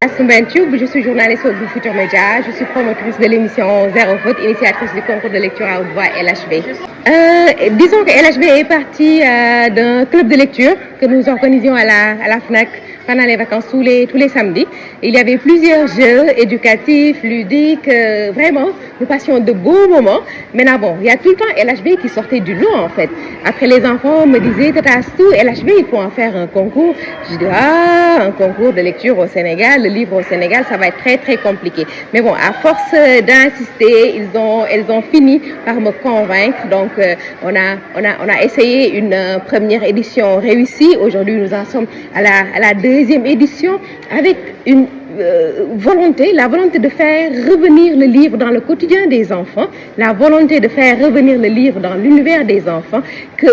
Je suis journaliste au groupe Futur Média. Je suis promotrice de l'émission Zéro Faute, initiatrice du concours de lecture à haute voix LHV. Disons que LHV est partie d'un club de lecture que nous organisions à la FNAC pendant les vacances tous les samedis. Il y avait plusieurs jeux éducatifs, ludiques, vraiment, nous passions de beaux moments. Maintenant, bon, il y a tout le temps LHV qui sortait du lot, en fait. Après, les enfants me disaient, Tata Astou, LHV, il faut en faire un concours. Je dis, un concours de lecture au Sénégal, le livre au Sénégal, ça va être très, très compliqué. Mais bon, à force d'insister, elles ont fini par me convaincre. Donc, on a essayé une première édition réussie. Aujourd'hui, nous en sommes à la deuxième édition avec une la volonté de faire revenir le livre dans le quotidien des enfants, la volonté de faire revenir le livre dans l'univers des enfants, que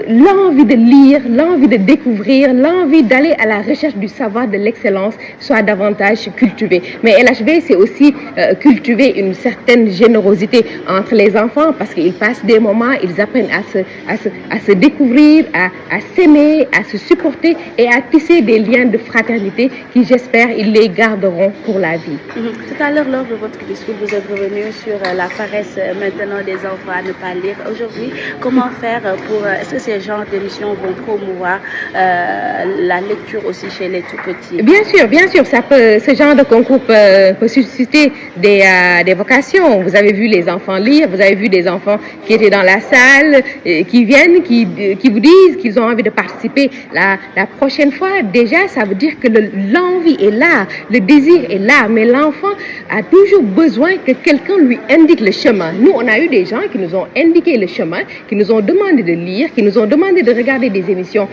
l'envie de lire, l'envie de découvrir, l'envie d'aller à la recherche du savoir, de l'excellence soit davantage cultivée. Mais LHV, c'est aussi cultiver une certaine générosité entre les enfants parce qu'ils passent des moments, ils apprennent à se découvrir, à s'aimer, à se supporter et à tisser des liens de fraternité qui, j'espère, ils les garderont pour la vie. Tout à l'heure, lors de votre discours, vous êtes revenu sur la paresse maintenant des enfants à ne pas lire. Aujourd'hui, comment faire pour... Est-ce que ces genres d'émissions vont promouvoir la lecture aussi chez les tout-petits? Bien sûr, ce genre de concours peut susciter des vocations. Vous avez vu les enfants lire, vous avez vu des enfants qui étaient dans la salle, qui viennent, qui vous disent qu'ils ont envie de participer la prochaine fois. Déjà, ça veut dire que l'envie est là. Le désir est là, mais l'enfant a toujours besoin que quelqu'un lui indique le chemin. Nous, on a eu des gens qui nous ont indiqué le chemin, qui nous ont demandé de lire, qui nous ont demandé de regarder des émissions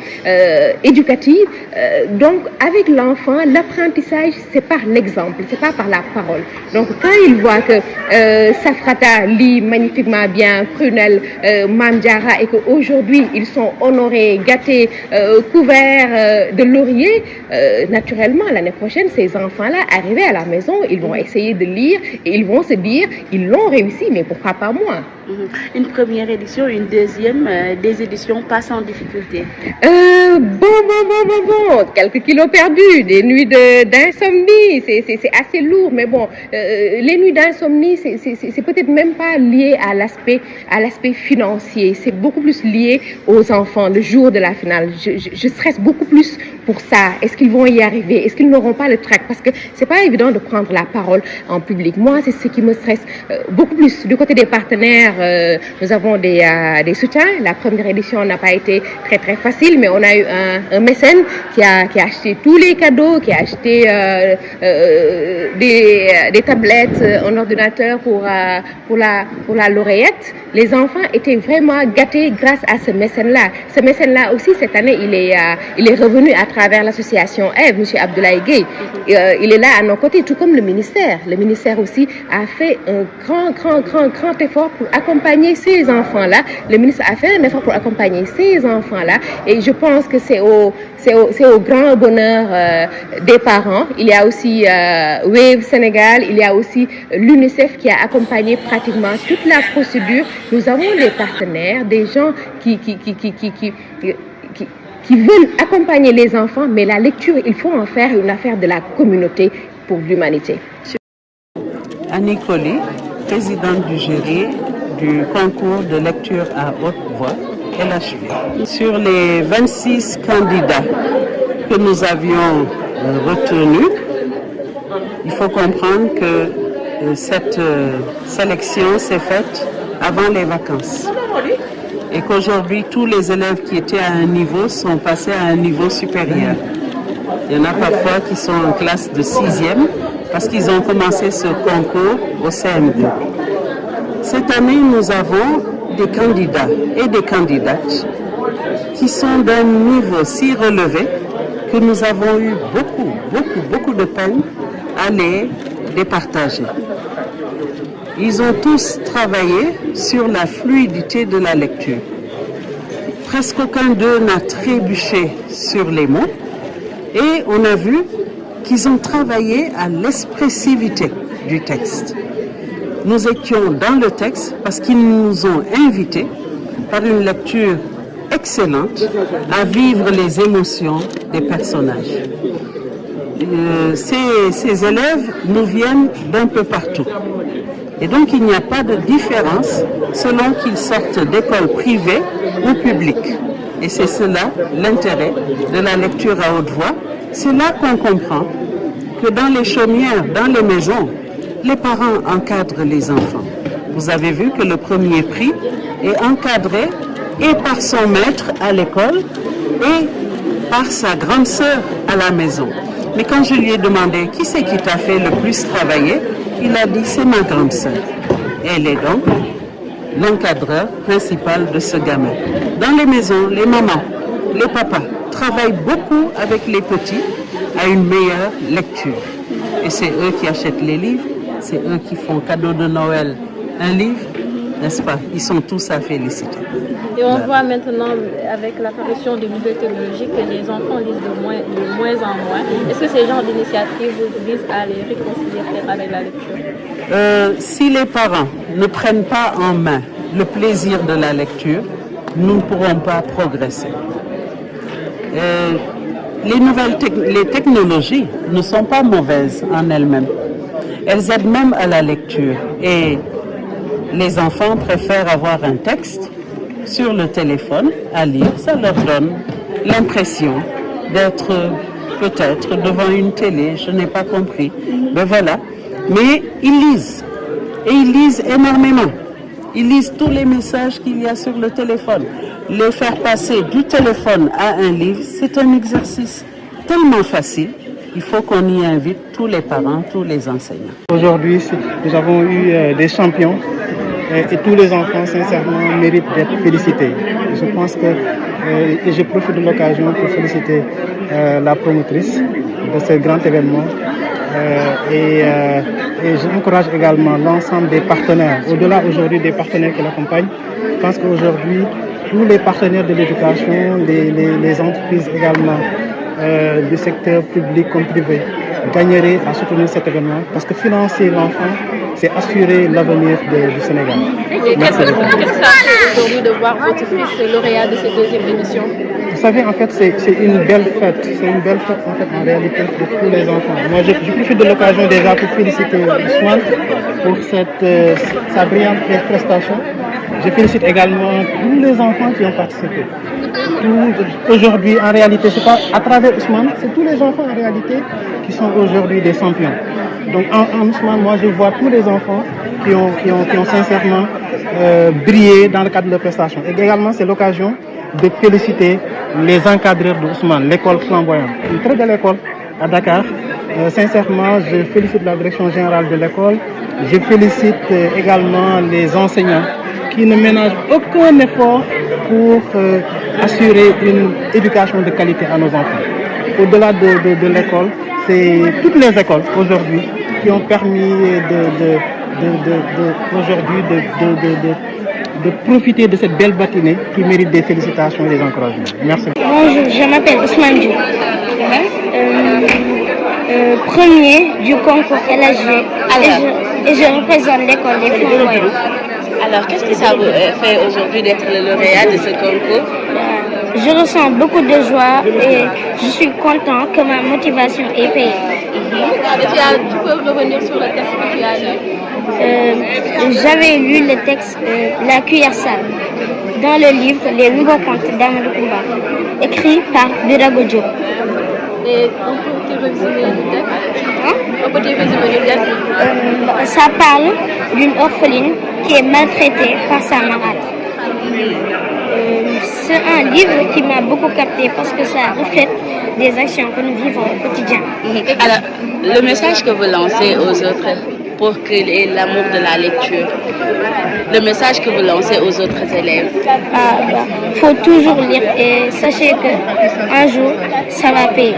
éducatives. Donc, avec l'enfant, l'apprentissage, c'est par l'exemple, c'est pas par la parole. Donc, quand il voit que Safrata lit magnifiquement bien, Prunel, Mamdiara, et qu'aujourd'hui, ils sont honorés, gâtés, couverts de laurier, naturellement, l'année prochaine, ces enfants-là, arrivés à la maison, ils vont essayer de lire et ils vont se dire, ils l'ont réussi, mais pourquoi pas moi? Une première édition, une deuxième, des éditions pas sans difficulté. Quelques kilos perdus, des nuits d'insomnie, c'est assez lourd, mais bon, les nuits d'insomnie, c'est peut-être même pas lié à l'aspect financier, c'est beaucoup plus lié aux enfants, le jour de la finale. Je stresse beaucoup plus pour ça. Est-ce qu'ils vont y arriver? Est-ce qu'ils n'auront pas le trac? Parce que c'est pas évident de prendre la parole en public. Moi, c'est ce qui me stresse beaucoup plus. Du côté des partenaires, nous avons des soutiens. La première édition n'a pas été très très facile, mais on a eu un mécène qui a acheté tous les cadeaux, qui a acheté des tablettes, un ordinateur pour la lauréate. Les enfants étaient vraiment gâtés grâce à ce mécène-là. Ce mécène-là aussi, cette année, il est revenu à travers l'association Ève, M. Abdoulaye Gueye. Il est là à nos côtés, tout comme le ministère. Le ministère aussi a fait un grand effort pour accompagner ces enfants-là. Le ministre a fait un effort pour accompagner ces enfants-là. Et je pense que c'est au grand bonheur des parents. Il y a aussi Wave Sénégal, il y a aussi l'UNICEF qui a accompagné pratiquement toute la procédure. Nous avons des partenaires, des gens qui veulent accompagner les enfants, mais la lecture, il faut en faire une affaire de la communauté pour l'humanité. Annie Colli, présidente du jury du concours de lecture à haute voix, LHV. Sur les 26 candidats que nous avions retenus, il faut comprendre que cette sélection s'est faite avant les vacances. Et qu'aujourd'hui, tous les élèves qui étaient à un niveau sont passés à un niveau supérieur. Il y en a parfois qui sont en classe de 6e parce qu'ils ont commencé ce concours au CM2. Cette année, nous avons des candidats et des candidates qui sont d'un niveau si relevé que nous avons eu beaucoup de peine à les départager. Ils ont tous travaillé sur la fluidité de la lecture. Presque aucun d'eux n'a trébuché sur les mots et on a vu qu'ils ont travaillé à l'expressivité du texte. Nous étions dans le texte parce qu'ils nous ont invités par une lecture excellente à vivre les émotions des personnages. ces élèves nous viennent d'un peu partout. Et donc il n'y a pas de différence selon qu'ils sortent d'écoles privées ou publiques. Et c'est cela l'intérêt de la lecture à haute voix. C'est là qu'on comprend que dans les chaumières, dans les maisons, les parents encadrent les enfants. Vous avez vu que le premier prix est encadré et par son maître à l'école et par sa grande sœur à la maison. Mais quand je lui ai demandé qui c'est qui t'a fait le plus travailler, il a dit c'est ma grande sœur. Elle est donc l'encadreur principal de ce gamin. Dans les maisons, les mamans, les papas travaillent beaucoup avec les petits à une meilleure lecture. Et c'est eux qui achètent les livres, c'est eux qui font cadeau de Noël un livre, n'est-ce pas? Ils sont tous à féliciter. Et on voit maintenant, avec l'apparition de nouvelles technologies, que les enfants lisent de moins en moins. Est-ce que ces genres d'initiatives visent à les réconcilier avec la lecture? Si les parents ne prennent pas en main le plaisir de la lecture, nous ne pourrons pas progresser. Les technologies ne sont pas mauvaises en elles-mêmes. Elles aident même à la lecture. Et les enfants préfèrent avoir un texte sur le téléphone à lire. Ça leur donne l'impression d'être peut-être devant une télé, je n'ai pas compris. Ben voilà. Mais ils lisent. Et ils lisent énormément. Ils lisent tous les messages qu'il y a sur le téléphone. Les faire passer du téléphone à un livre, c'est un exercice tellement facile. Il faut qu'on y invite tous les parents, tous les enseignants. Aujourd'hui, nous avons eu des champions et tous les enfants, sincèrement, méritent d'être félicités. Je pense que et je profite de l'occasion pour féliciter la promotrice de ce grand événement et j'encourage également l'ensemble des partenaires, au-delà aujourd'hui des partenaires qui l'accompagnent. Je pense qu'aujourd'hui, tous les partenaires de l'éducation, les entreprises également, du secteur public comme privé, gagneraient à soutenir cet événement parce que financer l'enfant, c'est assurer l'avenir du Sénégal. Qu'est-ce que ça fait aujourd'hui de voir votre fils lauréat de cette deuxième édition? Vous savez, en fait, c'est une belle fête. C'est une belle fête, en fait, en réalité, pour tous les enfants. Moi, je profite de l'occasion déjà pour féliciter Ousmane pour sa brillante prestation. Je félicite également tous les enfants qui ont participé. Aujourd'hui, en réalité, c'est pas à travers Ousmane, c'est tous les enfants en réalité qui sont aujourd'hui des champions. Donc en Ousmane, moi je vois tous les enfants qui ont sincèrement brillé dans le cadre de leur prestation. Et également, c'est l'occasion de féliciter les encadreurs d'Ousmane, l'école flamboyante. Une très belle école à Dakar. Sincèrement, je félicite la direction générale de l'école. Je félicite également les enseignants qui ne ménagent aucun effort pour assurer une éducation de qualité à nos enfants. Au-delà de l'école, c'est toutes les écoles aujourd'hui qui ont permis de profiter de cette belle matinée qui mérite des félicitations et des encouragements. Merci. Bonjour, je m'appelle Ousmane Diouf. Premier du concours LHG et je représente l'école des flamboyants. Alors, qu'est-ce que ça vous fait aujourd'hui d'être le lauréat de ce concours? Je ressens beaucoup de joie et je suis content que ma motivation est payée. Tu peux revenir sur le texte que tu as lu? J'avais lu le texte La cuillère sale dans le livre Les nouveaux contes d'Amadou Koumba, écrit par Birago Diop. Et on peut te résumer le texte? On peut te résumer le texte? Ça parle d'une orpheline qui est maltraitée par sa marade. C'est un livre qui m'a beaucoup capté parce que ça reflète des actions que nous vivons au quotidien. Alors, le message que vous lancez aux autres pour qu'ils aient l'amour de la lecture, le message que vous lancez aux autres élèves? Faut toujours lire et sachez qu'un jour, ça va payer.